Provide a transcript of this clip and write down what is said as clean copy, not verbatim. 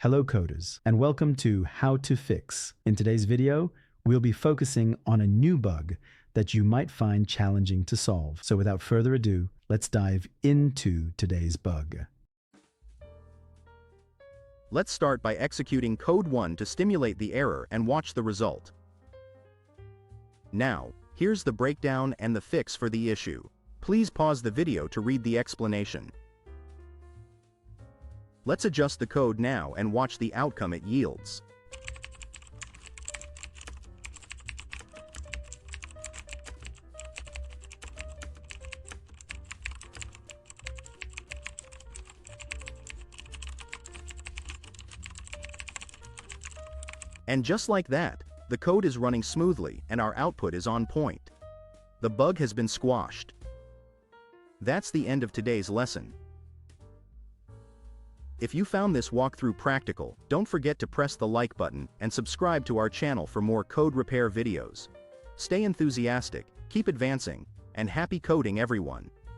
Hello coders, and welcome to How to Fix. In today's video, we'll be focusing on a new bug that you might find challenging to solve. So without further ado, let's dive into today's bug. Let's start by executing code 1 to stimulate the error and watch the result. Now, here's the breakdown and the fix for the issue. Please pause the video to read the explanation. Let's adjust the code now and watch the outcome it yields. And just like that, the code is running smoothly and our output is on point. The bug has been squashed. That's the end of today's lesson. If you found this walkthrough practical, don't forget to press the like button and subscribe to our channel for more code repair videos. Stay enthusiastic, keep advancing, and happy coding everyone.